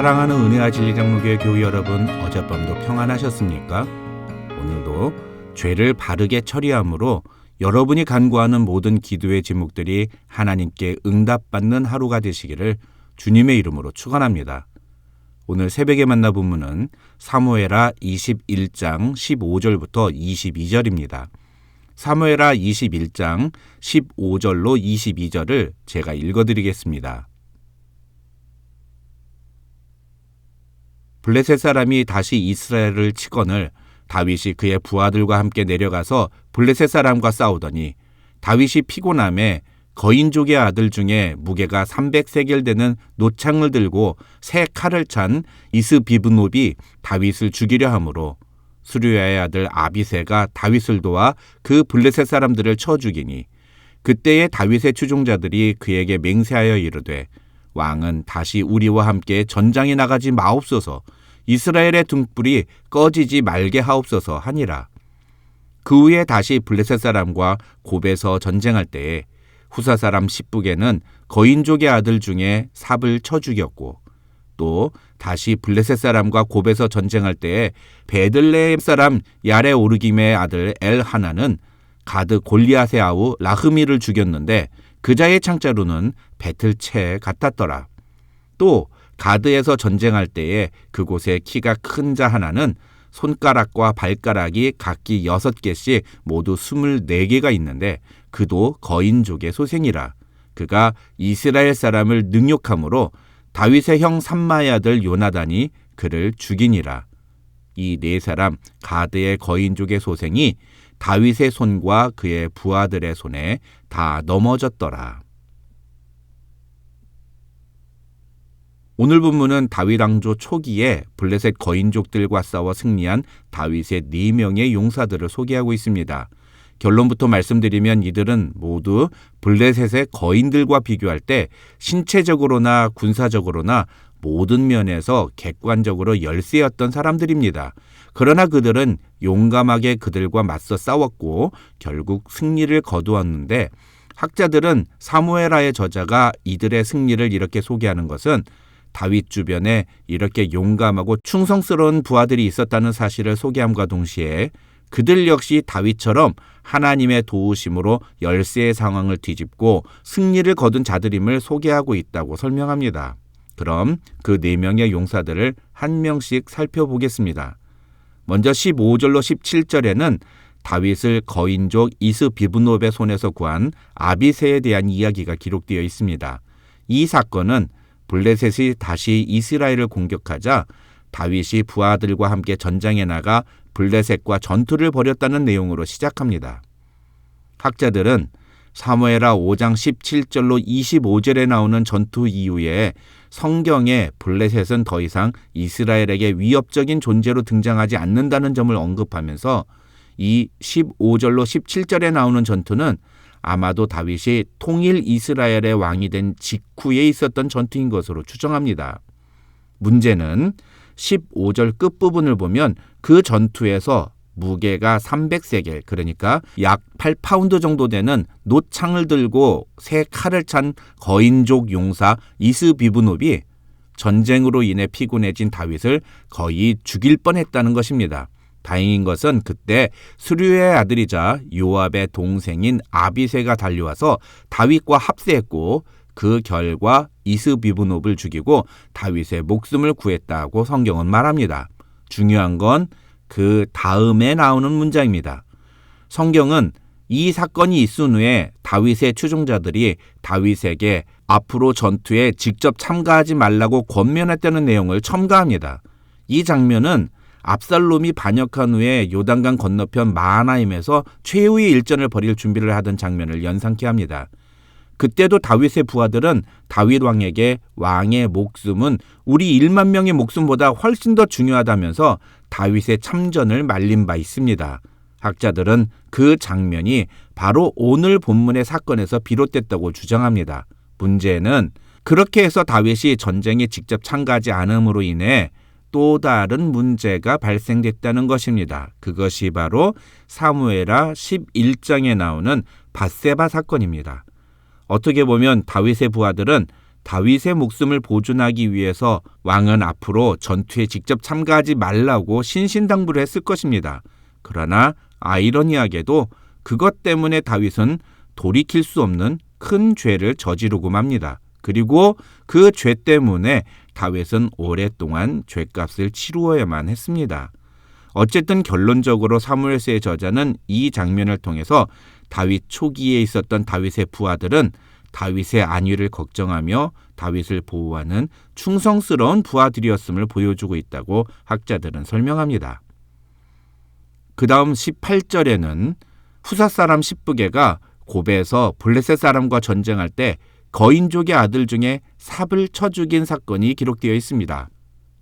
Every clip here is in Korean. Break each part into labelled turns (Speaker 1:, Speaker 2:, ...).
Speaker 1: 사랑하는 은혜와 진리 장로교회 교우 여러분, 어젯밤도 평안하셨습니까? 오늘도 죄를 바르게 처리함으로 여러분이 간구하는 모든 기도의 제목들이 하나님께 응답받는 하루가 되시기를 주님의 이름으로 축원합니다. 오늘 새벽에 만나 본문은 사무엘하 21장 15절부터 22절입니다. 사무엘하 21장 15절로 22절을 제가 읽어드리겠습니다. 블레셋 사람이 다시 이스라엘을 치거늘 다윗이 그의 부하들과 함께 내려가서 블레셋 사람과 싸우더니 다윗이 피곤함에 거인족의 아들 중에 무게가 300세겔 되는 노창을 들고 새 칼을 찬 이스비브노비 다윗을 죽이려 하므로 수르야의 아들 아비새가 다윗을 도와 그 블레셋 사람들을 쳐 죽이니 그때에 다윗의 추종자들이 그에게 맹세하여 이르되 왕은 다시 우리와 함께 전장에 나가지 마옵소서, 이스라엘의 등불이 꺼지지 말게 하옵소서 하니라. 그 후에 다시 블레셋 사람과 곱에서 전쟁할 때에 후사 사람 십북에는 거인족의 아들 중에 삽을 쳐 죽였고, 또 다시 블레셋 사람과 곱에서 전쟁할 때에 베들레헴 사람 야레오르김의 아들 엘하나는 가드 골리앗의 아우 라흐미를 죽였는데 그자의 창자루는 배틀채 같았더라. 또 가드에서 전쟁할 때에 그곳에 키가 큰 자 하나는 손가락과 발가락이 각기 6개씩 모두 24개가 있는데 그도 거인족의 소생이라. 그가 이스라엘 사람을 능욕함으로 다윗의 형 삼마의 아들 요나단이 그를 죽이니라. 이 4사람 가드의 거인족의 소생이 다윗의 손과 그의 부하들의 손에 다 넘어졌더라. 오늘 본문은 다윗 왕조 초기에 블레셋 거인족들과 싸워 승리한 다윗의 4명의 용사들을 소개하고 있습니다. 결론부터 말씀드리면 이들은 모두 블레셋의 거인들과 비교할 때 신체적으로나 군사적으로나 모든 면에서 객관적으로 열세였던 사람들입니다. 그러나 그들은 용감하게 그들과 맞서 싸웠고 결국 승리를 거두었는데, 학자들은 사무엘하의 저자가 이들의 승리를 이렇게 소개하는 것은 다윗 주변에 이렇게 용감하고 충성스러운 부하들이 있었다는 사실을 소개함과 동시에 그들 역시 다윗처럼 하나님의 도우심으로 열세의 상황을 뒤집고 승리를 거둔 자들임을 소개하고 있다고 설명합니다. 그럼 그 4명의 용사들을 한 명씩 살펴보겠습니다. 먼저 15절로 17절에는 다윗을 거인족 이스비브노의 손에서 구한 아비새에 대한 이야기가 기록되어 있습니다. 이 사건은 블레셋이 다시 이스라엘을 공격하자 다윗이 부하들과 함께 전장에 나가 블레셋과 전투를 벌였다는 내용으로 시작합니다. 학자들은 사무엘하 5장 17절로 25절에 나오는 전투 이후에 성경에 블레셋은 더 이상 이스라엘에게 위협적인 존재로 등장하지 않는다는 점을 언급하면서 이 15절로 17절에 나오는 전투는 아마도 다윗이 통일 이스라엘의 왕이 된 직후에 있었던 전투인 것으로 추정합니다. 문제는 15절 끝부분을 보면 그 전투에서 무게가 300세겔, 그러니까 약 8파운드 정도 되는 노창을 들고 새 칼을 찬 거인족 용사 이스비브노비 전쟁으로 인해 피곤해진 다윗을 거의 죽일 뻔했다는 것입니다. 다행인 것은 그때 수르야의 아들이자 요압의 동생인 아비새가 달려와서 다윗과 합세했고 그 결과 이스비브노를 죽이고 다윗의 목숨을 구했다고 성경은 말합니다. 중요한 건 그 다음에 나오는 문장입니다. 성경은 이 사건이 있은 후에 다윗의 추종자들이 다윗에게 앞으로 전투에 직접 참가하지 말라고 권면했다는 내용을 첨가합니다. 이 장면은 압살롬이 반역한 후에 요단강 건너편 마하나임에서 최후의 일전을 벌일 준비를 하던 장면을 연상케 합니다. 그때도 다윗의 부하들은 다윗 왕에게 왕의 목숨은 우리 1만 명의 목숨보다 훨씬 더 중요하다면서 다윗의 참전을 말린 바 있습니다. 학자들은 그 장면이 바로 오늘 본문의 사건에서 비롯됐다고 주장합니다. 문제는 그렇게 해서 다윗이 전쟁에 직접 참가하지 않음으로 인해 또 다른 문제가 발생됐다는 것입니다. 그것이 바로 사무엘하 11장에 나오는 밧세바 사건입니다. 어떻게 보면 다윗의 부하들은 다윗의 목숨을 보존하기 위해서 왕은 앞으로 전투에 직접 참가하지 말라고 신신당부를 했을 것입니다. 그러나 아이러니하게도 그것 때문에 다윗은 돌이킬 수 없는 큰 죄를 저지르고 맙니다. 그리고 그 죄 때문에 다윗은 오랫동안 죄값을 치루어야만 했습니다. 어쨌든 결론적으로 사무엘서의 저자는 이 장면을 통해서 다윗 초기에 있었던 다윗의 부하들은 다윗의 안위를 걱정하며 다윗을 보호하는 충성스러운 부하들이었음을 보여주고 있다고 학자들은 설명합니다. 그 다음 18절에는 후사 사람 십부게가 곱에서 블레셋 사람과 전쟁할 때 거인족의 아들 중에 삽을 쳐 죽인 사건이 기록되어 있습니다.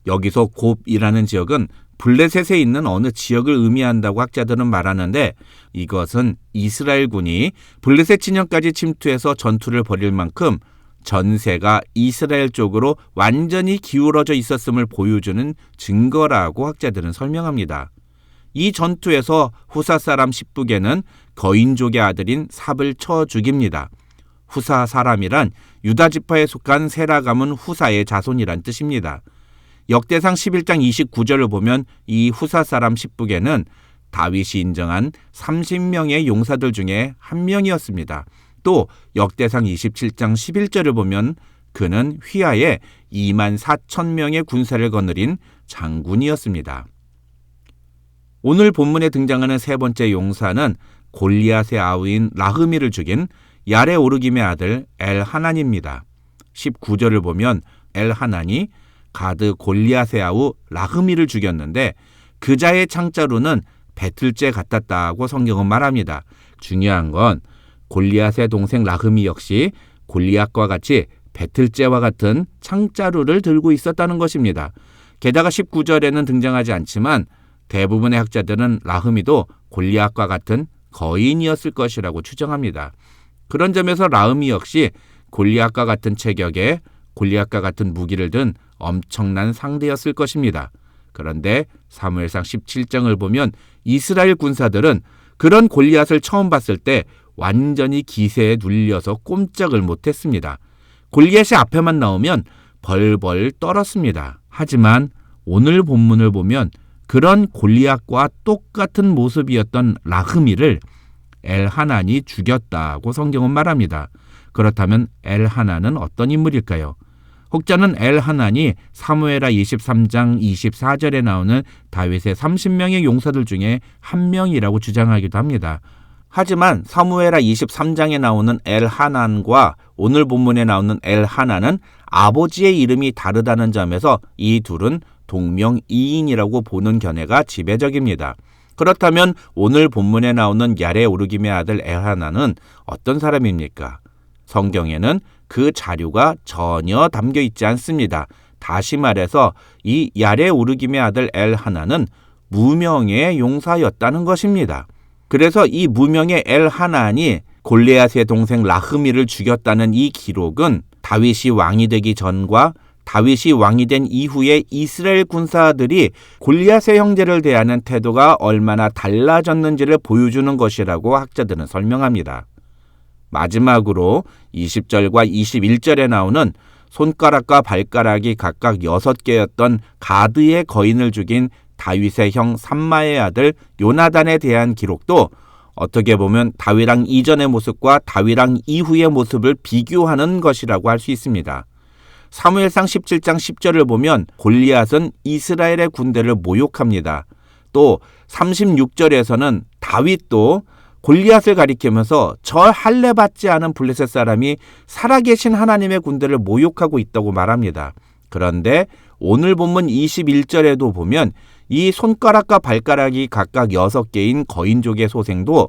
Speaker 1: 여기서 곱이라는 지역은 블레셋에 있는 어느 지역을 의미한다고 학자들은 말하는데, 이것은 이스라엘군이 블레셋 진영까지 침투해서 전투를 벌일 만큼 전세가 이스라엘 쪽으로 완전히 기울어져 있었음을 보여주는 증거라고 학자들은 설명합니다. 이 전투에서 후사 사람 십부게는 거인족의 아들인 삽을 쳐 죽입니다. 후사 사람이란 유다 지파에 속한 세라 가문 후사의 자손이란 뜻입니다. 역대상 11장 29절을 보면 이 후사 사람 십부게는 다윗이 인정한 30명의 용사들 중에 한 명이었습니다. 또 역대상 27장 11절을 보면 그는 휘하에 2만 4천 명의 군사를 거느린 장군이었습니다. 오늘 본문에 등장하는 세 번째 용사는 골리앗의 아우인 라흐미를 죽인 야레 오르김의 아들 엘하난입니다. 19절을 보면 엘하난이 가드 골리앗의 아우 라흐미를 죽였는데 그자의 창자루는 배틀째 같았다고 성경은 말합니다. 중요한 건 골리앗의 동생 라흐미 역시 골리앗과 같이 배틀째와 같은 창자루를 들고 있었다는 것입니다. 게다가 19절에는 등장하지 않지만 대부분의 학자들은 라흐미도 골리앗과 같은 거인이었을 것이라고 추정합니다. 그런 점에서 라흐미 역시 골리앗과 같은 체격에 골리앗과 같은 무기를 든 엄청난 상대였을 것입니다. 그런데 사무엘상 17장을 보면 이스라엘 군사들은 그런 골리앗을 처음 봤을 때 완전히 기세에 눌려서 꼼짝을 못했습니다. 골리앗이 앞에만 나오면 벌벌 떨었습니다. 하지만 오늘 본문을 보면 그런 골리앗과 똑같은 모습이었던 라흐미를 엘하난이 죽였다고 성경은 말합니다. 그렇다면 엘하난은 어떤 인물일까요? 혹자는 엘하난이 사무엘하 23장 24절에 나오는 다윗의 30명의 용사들 중에 한 명이라고 주장하기도 합니다. 하지만 사무엘하 23장에 나오는 엘하난과 오늘 본문에 나오는 엘하난은 아버지의 이름이 다르다는 점에서 이 둘은 동명이인이라고 보는 견해가 지배적입니다. 그렇다면 오늘 본문에 나오는 야레 오르김의 아들 엘하난은 어떤 사람입니까? 성경에는 그 자료가 전혀 담겨 있지 않습니다. 다시 말해서 이 야레 오르김의 아들 엘하난은 무명의 용사였다는 것입니다. 그래서 이 무명의 엘하난이 골리앗의 동생 라흐미를 죽였다는 이 기록은 다윗이 왕이 되기 전과 다윗이 왕이 된 이후에 이스라엘 군사들이 골리앗의 형제를 대하는 태도가 얼마나 달라졌는지를 보여주는 것이라고 학자들은 설명합니다. 마지막으로 20절과 21절에 나오는 손가락과 발가락이 각각 6개였던 가드의 거인을 죽인 다윗의 형 삼마의 아들 요나단에 대한 기록도 어떻게 보면 다윗왕 이전의 모습과 다윗왕 이후의 모습을 비교하는 것이라고 할 수 있습니다. 사무엘상 17장 10절을 보면 골리앗은 이스라엘의 군대를 모욕합니다. 또 36절에서는 다윗도 골리앗을 가리키면서 저 할례 받지 않은 블레셋 사람이 살아계신 하나님의 군대를 모욕하고 있다고 말합니다. 그런데 오늘 본문 21절에도 보면 이 손가락과 발가락이 각각 6개인 거인족의 소생도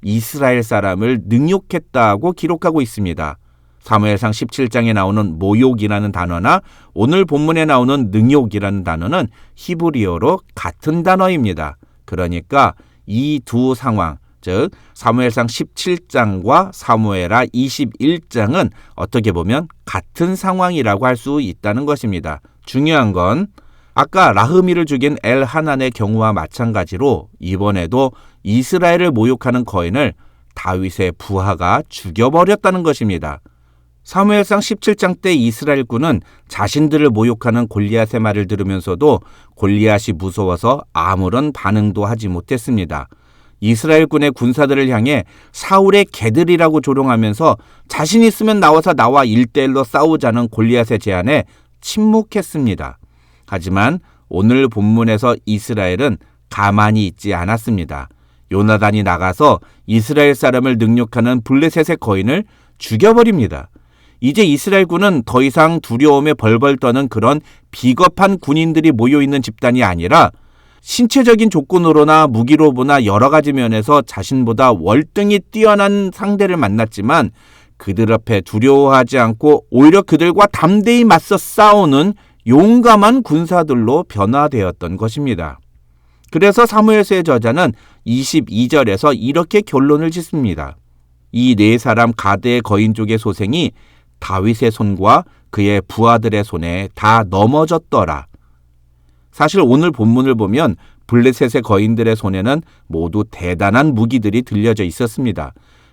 Speaker 1: 이스라엘 사람을 능욕했다고 기록하고 있습니다. 사무엘상 17장에 나오는 모욕이라는 단어나 오늘 본문에 나오는 능욕이라는 단어는 히브리어로 같은 단어입니다. 그러니까 이 두 상황, 즉 사무엘상 17장과 사무엘하 21장은 어떻게 보면 같은 상황이라고 할 수 있다는 것입니다. 중요한 건 아까 라흐미를 죽인 엘하난의 경우와 마찬가지로 이번에도 이스라엘을 모욕하는 거인을 다윗의 부하가 죽여버렸다는 것입니다. 사무엘상 17장 때 이스라엘군은 자신들을 모욕하는 골리앗의 말을 들으면서도 골리앗이 무서워서 아무런 반응도 하지 못했습니다. 이스라엘군의 군사들을 향해 사울의 개들이라고 조롱하면서 자신 있으면 나와서 나와 1대1로 싸우자는 골리앗의 제안에 침묵했습니다. 하지만 오늘 본문에서 이스라엘은 가만히 있지 않았습니다. 요나단이 나가서 이스라엘 사람을 능욕하는 블레셋의 거인을 죽여버립니다. 이제 이스라엘군은 더 이상 두려움에 벌벌 떠는 그런 비겁한 군인들이 모여있는 집단이 아니라 신체적인 조건으로나 무기로 보나 여러 가지 면에서 자신보다 월등히 뛰어난 상대를 만났지만 그들 앞에 두려워하지 않고 오히려 그들과 담대히 맞서 싸우는 용감한 군사들로 변화되었던 것입니다. 그래서 사무엘서의 저자는 22절에서 이렇게 결론을 짓습니다. 이 네 사람 가드의 거인족의 소생이 다윗의 손과 그의 부하들의 손에 다 넘어졌더라. 사실 오늘 본문을 보면 블레셋의 거인들의 손에는 모두 대단한 무기들이 들려져 있었습니다.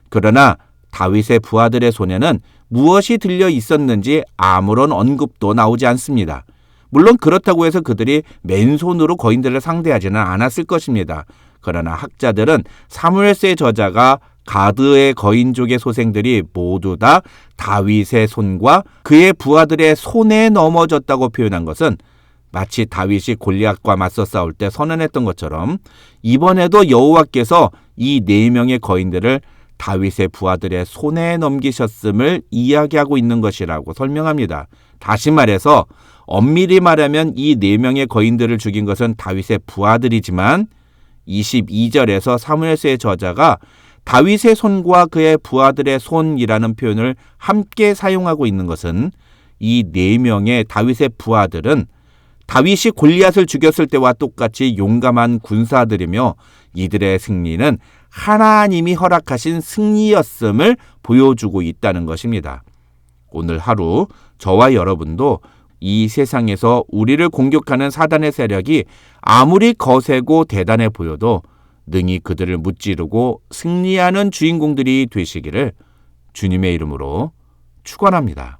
Speaker 1: 그러나 다윗의 부하들의 손에는 무엇이 들려 있었는지 아무런 언급도 나오지 않습니다. 물론 그렇다고 해서 그들이 맨손으로 거인들을 상대하지는 않았을 것입니다. 그러나 학자들은 사무엘서의 저자가 가드의 거인족의 소생들이 모두 다 다윗의 손과 그의 부하들의 손에 넘어졌다고 표현한 것은 마치 다윗이 골리앗과 맞서 싸울 때 선언했던 것처럼 이번에도 여호와께서 이 네 명의 거인들을 다윗의 부하들의 손에 넘기셨음을 이야기하고 있는 것이라고 설명합니다. 다시 말해서 엄밀히 말하면 이 네 명의 거인들을 죽인 것은 다윗의 부하들이지만 22절에서 사무엘서의 저자가 다윗의 손과 그의 부하들의 손이라는 표현을 함께 사용하고 있는 것은 이 네 명의 다윗의 부하들은 다윗이 골리앗을 죽였을 때와 똑같이 용감한 군사들이며 이들의 승리는 하나님이 허락하신 승리였음을 보여주고 있다는 것입니다. 오늘 하루 저와 여러분도 이 세상에서 우리를 공격하는 사단의 세력이 아무리 거세고 대단해 보여도 능히 그들을 무찌르고 승리하는 주인공들이 되시기를 주님의 이름으로 축원합니다.